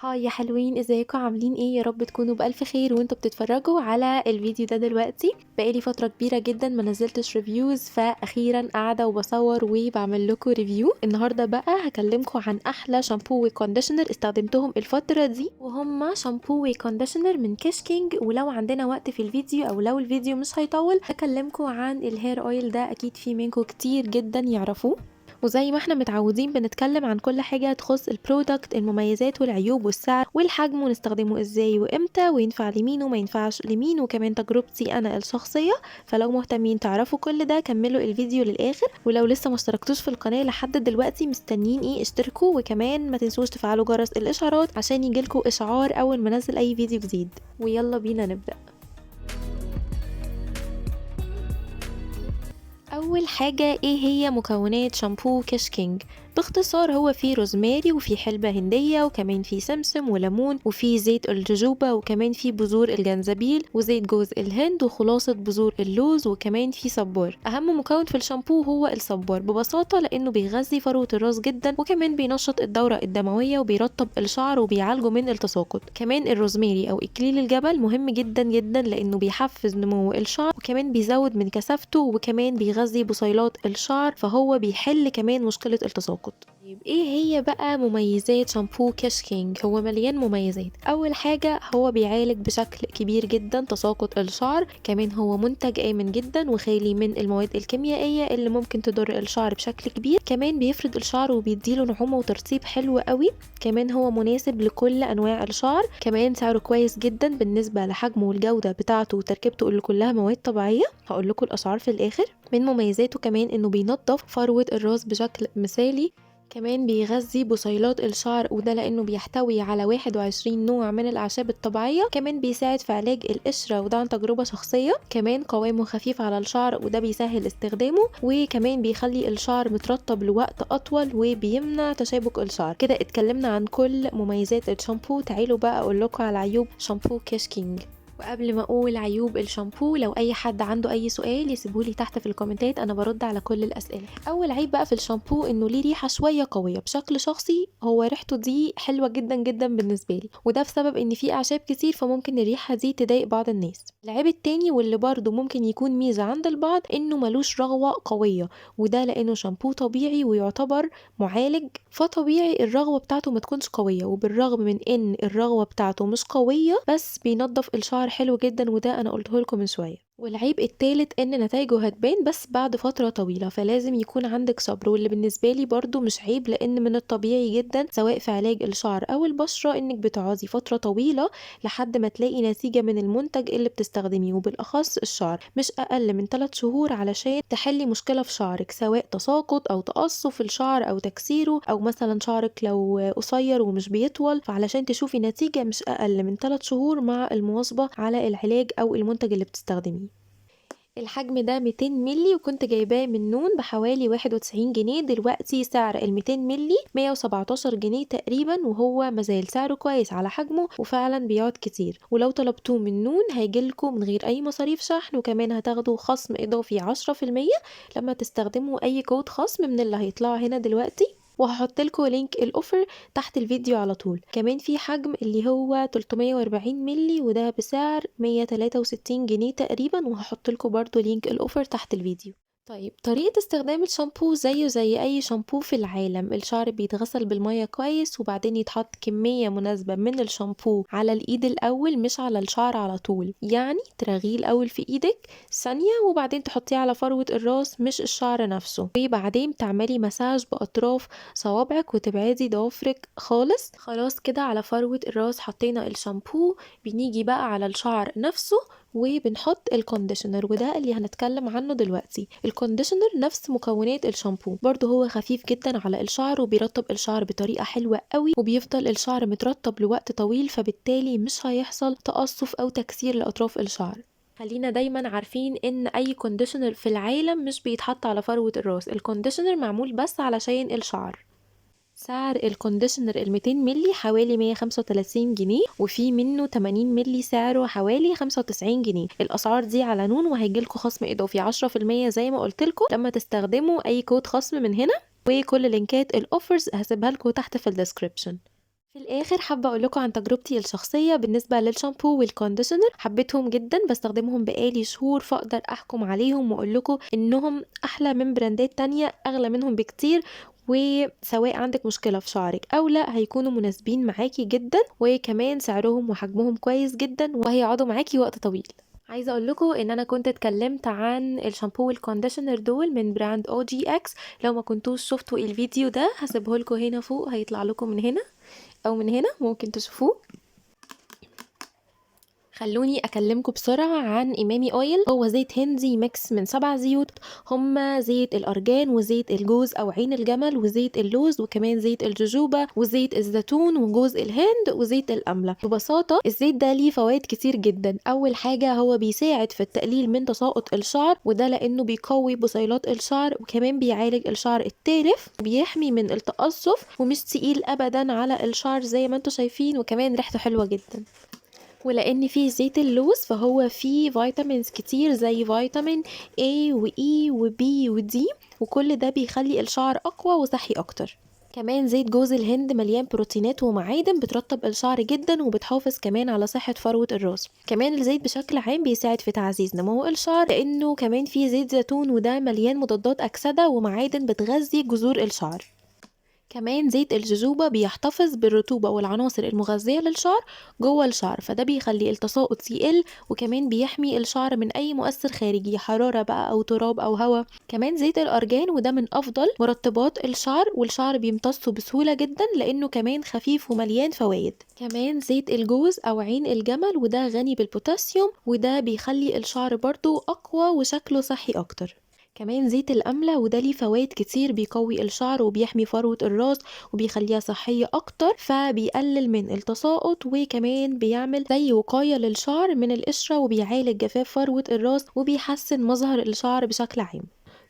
هاي يا حلوين، ازيكم عاملين ايه؟ يا رب تكونوا بألف خير وانتوا بتتفرجوا على الفيديو ده دلوقتي. بقالي فترة كبيرة جدا ما نزلتش ريفيوز، فاخيرا قاعدة وبصور وبعمل لكم ريفيو. النهاردة بقى هكلمكم عن احلى شامبو وكونديشنر استخدمتهم الفترة دي، وهما شامبو وكونديشنر من كيش كينج. ولو عندنا وقت في الفيديو او لو الفيديو مش هيطول هكلمكم عن الهير اويل ده، اكيد في منكم كتير جدا يعرفوه. وزي ما احنا متعودين بنتكلم عن كل حاجة تخص البرودكت، المميزات والعيوب والسعر والحجم ونستخدمه ازاي وامتى وينفع لمين وما ينفعش لمين، وكمان تجربتي انا الشخصية. فلو مهتمين تعرفوا كل ده كملوا الفيديو للاخر، ولو لسه ما اشتركتوش في القناة لحد دلوقتي مستنيين ايه؟ اشتركوا، وكمان ما تنسوش تفعلوا جرس الاشعارات عشان يجيلكوا اشعار اول ما انزل اي فيديو جديد. ويلا بينا نبدأ. اول حاجة ايه هي مكونات شامبو كيش كينج؟ باختصار هو فيه روزماري وفيه حلبة هندية وكمان فيه سمسم وليمون وفيه زيت الجوجوبا وكمان فيه بذور الجنزبيل وزيت جوز الهند وخلاصة بذور اللوز وكمان فيه صبار. اهم مكون في الشامبو هو الصبار ببساطة لانه بيغذي فروة الراس جدا، وكمان بينشط الدورة الدموية وبيرطب الشعر وبيعالجه من التساقط. كمان الروزماري او اكليل الجبل مهم جدا جدا لانه بيحفز نمو الشعر وكمان بيزود من كثافته وكمان بيغذي بصيلات الشعر، فهو بيحل كمان مشكلة التساقط. طيب ايه هي بقى مميزات شامبو كيش كينج؟ هو مليان مميزات. اول حاجة هو بيعالج بشكل كبير جدا تساقط الشعر، كمان هو منتج امن جدا وخالي من المواد الكيميائية اللي ممكن تضر الشعر بشكل كبير، كمان بيفرد الشعر وبيديله نعومة وترطيب حلو قوي، كمان هو مناسب لكل انواع الشعر، كمان سعره كويس جدا بالنسبة لحجمه والجودة بتاعته وتركيبته اللي كلها مواد طبيعية. هقول لكم الاسعار في الاخر. من مميزاته كمان انه بينظف فروة الراس بشكل مثالي، كمان بيغذي بصيلات الشعر وده لانه بيحتوي على 21 نوع من الاعشاب الطبيعيه، كمان بيساعد في علاج القشره وده عن تجربه شخصيه، كمان قوامه خفيف على الشعر وده بيسهل استخدامه، وكمان بيخلي الشعر مترطب لوقت اطول وبيمنع تشابك الشعر. كده اتكلمنا عن كل مميزات الشامبو، تعالوا بقى اقول لكم على عيوب شامبو كيش كينج. وقبل ما اقول عيوب الشامبو، لو اي حد عنده اي سؤال يسيبهولي تحت في الكومنتات، انا برد على كل الاسئله. اول عيب بقى في الشامبو انه ليه ريحه شويه قويه. بشكل شخصي هو ريحته دي حلوه جدا جدا بالنسبه لي، وده بسبب ان فيه اعشاب كتير فممكن الريحه دي تضايق بعض الناس. العيب التاني واللي برضه ممكن يكون ميزه عند البعض انه ملوش رغوه قويه، وده لانه شامبو طبيعي ويعتبر معالج، فطبيعي الرغوه بتاعته ما تكونش قويه، وبالرغم من ان الرغوه بتاعته مش قويه بس بينظف الشعر حلو جدا، وده انا قلته لكم من شويه. والعيب التالت ان نتائجه هتبان بس بعد فترة طويلة، فلازم يكون عندك صبر، واللي بالنسبة لي برضو مش عيب لان من الطبيعي جدا سواء في علاج الشعر او البشرة انك بتقعدي فترة طويلة لحد ما تلاقي نتيجة من المنتج اللي بتستخدميه، وبالاخص الشعر مش اقل من 3 شهور علشان تحلي مشكلة في شعرك، سواء تساقط او تقصف الشعر او تكسيره، او مثلا شعرك لو قصير ومش بيطول، فعلشان تشوفي نتيجة مش اقل من 3 شهور مع المواظبة على العلاج او المنتج اللي بتستخدميه. الحجم ده 200 ملي وكنت جايباه من نون بحوالي 91 جنيه، دلوقتي سعر ال 200 ملي 117 جنيه تقريبا، وهو مازال سعره كويس على حجمه وفعلا بيقعد كتير. ولو طلبتوه من نون هيجيلكوا من غير اي مصاريف شحن، وكمان هتاخدوا خصم اضافي 10% لما تستخدموا اي كود خصم من اللي هيطلع هنا دلوقتي، وهحط لكم لينك الاوفر تحت الفيديو على طول. كمان في حجم اللي هو 340 ملي وده بسعر 163 جنيه تقريبا، وهحط لكم برضو لينك الاوفر تحت الفيديو. طيب طريقة استخدام الشامبو زيه زي أي شامبو في العالم. الشعر بيتغسل بالمية كويس وبعدين يتحط كمية مناسبة من الشامبو على الإيد الأول مش على الشعر على طول، يعني ترغيه الأول في إيدك ثانية وبعدين تحطيه على فروة الراس مش الشعر نفسه، وبعدين تعملي مساج بأطراف صوابعك وتبعدي ضوافرك خالص. خلاص كده على فروة الراس حطينا الشامبو، بنيجي بقى على الشعر نفسه وبنحط الكونديشنر، وده اللي هنتكلم عنه دلوقتي. الكونديشنر نفس مكونات الشامبو، برضه هو خفيف جدا على الشعر وبيرطب الشعر بطريقة حلوة قوي، وبيفضل الشعر مترطب لوقت طويل، فبالتالي مش هيحصل تقصف او تكسير لأطراف الشعر. خلينا دايما عارفين ان اي كونديشنر في العالم مش بيتحط على فروة الراس، الكونديشنر معمول بس علشان الشعر. سعر الكونديشنر ال 200 ملي حوالي 135 جنيه، وفي منه 80 ملي سعره حوالي 95 جنيه. الاسعار دي على نون، وهيجيلكوا خصم اضافي 10% زي ما قلتلكوا لما تستخدموا اي كود خصم من هنا، وكل لينكات الاوفرز هسيبها لكم تحت في الديسكريبشن. في الآخر حابة أقول لكم عن تجربتي الشخصية بالنسبة للشامبو والكونديشنر، حبيتهم جدًا، باستخدمهم بقالي شهور، فأقدر أحكم عليهم وأقول لكم إنهم أحلى من براندات تانية أغلى منهم بكتير، وسواء عندِك مشكلة في شعرِك أو لأ هيكونوا مناسبين معاكِ جدًا، وكمان سعرهم وحجمهم كويس جدًا وهيقعدوا معاكِ وقت طويل. عايزة أقول لكم إن أنا كنت اتكلمت عن الشامبو والكونديشنر دول من براند OGX، لو ما كنتوش شفتوا الفيديو ده هاسيبه لكم هنا فوق، هيطلع لكم من هنا أو من هنا ممكن تشوفوه. خلوني أكلمكم بسرعة عن إمامي أويل. هو زيت هندي ميكس من 7 زيوت، هما زيت الأرجان وزيت الجوز أو عين الجمل وزيت اللوز وكمان زيت الجوجوبا وزيت الزيتون وجوز الهند وزيت الأملة. ببساطة الزيت ده ليه فوائد كتير جدا. أول حاجة هو بيساعد في التقليل من تساقط الشعر، وده لأنه بيقوي بصيلات الشعر وكمان بيعالج الشعر التالف وبيحمي من التقصف، ومش تقيل أبدا على الشعر زي ما انتوا شايفين، وكمان ريحته حلوة جدا. ولأن فيه زيت اللوز فهو فيه فيتامينز كتير زي فيتامين A و E و B و D، وكل ده بيخلي الشعر أقوى وصحي أكتر. كمان زيت جوز الهند مليان بروتينات ومعادن بترطب الشعر جدا وبتحافظ كمان على صحة فروة الراس. كمان الزيت بشكل عام بيساعد في تعزيز نمو الشعر لأنه كمان فيه زيت زيتون، وده مليان مضادات أكسدة ومعادن بتغذي جذور الشعر. كمان زيت الجوجوبا بيحتفظ بالرطوبة والعناصر المغذية للشعر جوه الشعر، فده بيخلي التساقط يقل، وكمان بيحمي الشعر من أي مؤثر خارجي، حرارة بقى أو تراب أو هواء. كمان زيت الأرجان وده من أفضل مرطبات الشعر، والشعر بيمتصه بسهولة جدا لأنه كمان خفيف ومليان فوائد. كمان زيت الجوز أو عين الجمل وده غني بالبوتاسيوم، وده بيخلي الشعر برضو أقوى وشكله صحي أكتر. كمان زيت الأملة وده ليه فوائد كتير، بيقوي الشعر وبيحمي فروة الراس وبيخليها صحية أكتر، فبيقلل من التساقط وكمان بيعمل زي وقاية للشعر من القشرة وبيعالج جفاف فروة الراس وبيحسن مظهر الشعر بشكل عام.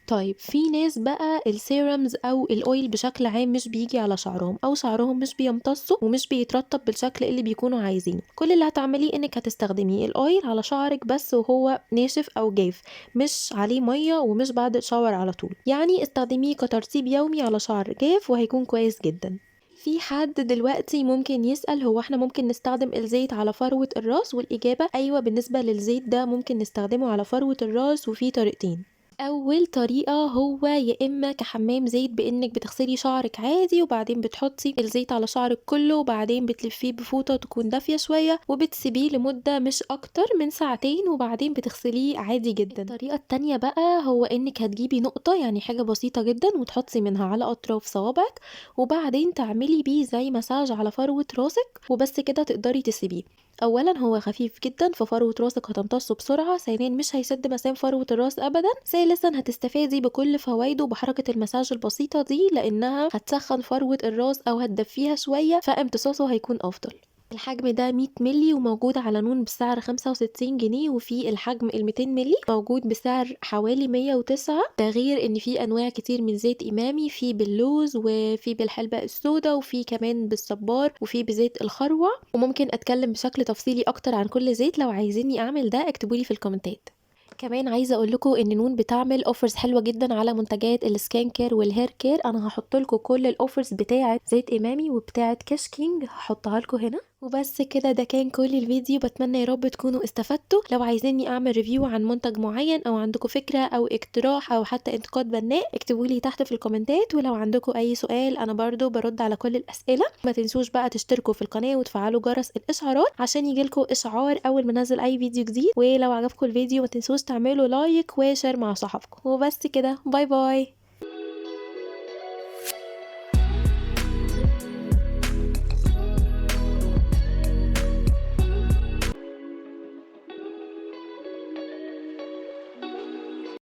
طيب في ناس بقى السيرمز او الاويل بشكل عام مش بيجي على شعرهم او شعرهم مش بيمتصوا ومش بيترطب بالشكل اللي بيكونوا عايزينه. كل اللي هتعمليه انك هتستخدمي الاويل على شعرك بس وهو ناشف او جاف، مش عليه ميه ومش بعد الشاور على طول، يعني استخدميه كترطيب يومي على شعر جاف وهيكون كويس جدا. في حد دلوقتي ممكن يسأل هو احنا ممكن نستخدم الزيت على فروة الراس؟ والإجابة أيوة، بالنسبة للزيت ده ممكن نستخدمه على فروة الراس وفي طريقتين. اول طريقة هو يا اما كحمام زيت، بانك بتغسلي شعرك عادي وبعدين بتحطي الزيت على شعرك كله وبعدين بتلفيه بفوطة تكون دافية شوية وبتسيبيه لمدة مش اكتر من ساعتين وبعدين بتغسليه عادي جدا. الطريقة التانية بقى هو انك هتجيبي نقطة، يعني حاجة بسيطة جدا، وتحطي منها على اطراف صوابعك وبعدين تعملي بيه زي مساج على فروة راسك وبس كده تقدري تسيبيه. اولا هو خفيف جدا ففروة راسك هتمتصه بسرعة، ثانيا مش هيسد مسام فروة الراس ابدا، ثالثا هتستفادي بكل فوائده بحركة المساج البسيطة دي لانها هتسخن فروة الراس او هتدفيها شوية فامتصاصه هيكون افضل. الحجم ده 100 ملي وموجود على نون بسعر 65 جنيه، وفي الحجم 200 ملي موجود بسعر حوالي 109. ده غير ان في انواع كتير من زيت امامي، في باللوز وفي بالحلبة السوداء وفي كمان بالصبار وفي بزيت الخروع، وممكن اتكلم بشكل تفصيلي اكتر عن كل زيت. لو عايزيني اعمل ده اكتبولي في الكومنتات. كمان عايزه اقول لكم ان نون بتعمل اوفرز حلوه جدا على منتجات السكين كير والهير كير. انا هحط لكم كل الاوفرز بتاعه زيت امامي وبتاعه كاش كينج، هحطها لكم هنا. وبس كده، ده كان كل الفيديو. بتمنى يا رب تكونوا استفدتوا. لو عايزيني اعمل ريفيو عن منتج معين او عندكم فكره او اقتراح او حتى انتقاد بناء اكتبولي تحت في الكومنتات. ولو عندكم اي سؤال انا برضو برد على كل الاسئله. ما تنسوش بقى تشتركوا في القناه وتفعلوا جرس الاشعارات عشان يجيلكوا اشعار اول ما انزل اي فيديو جديد. ولو عجبكم الفيديو ما تنسوش تعملوا لايك وشير مع صحابكم. وبس كده، باي باي.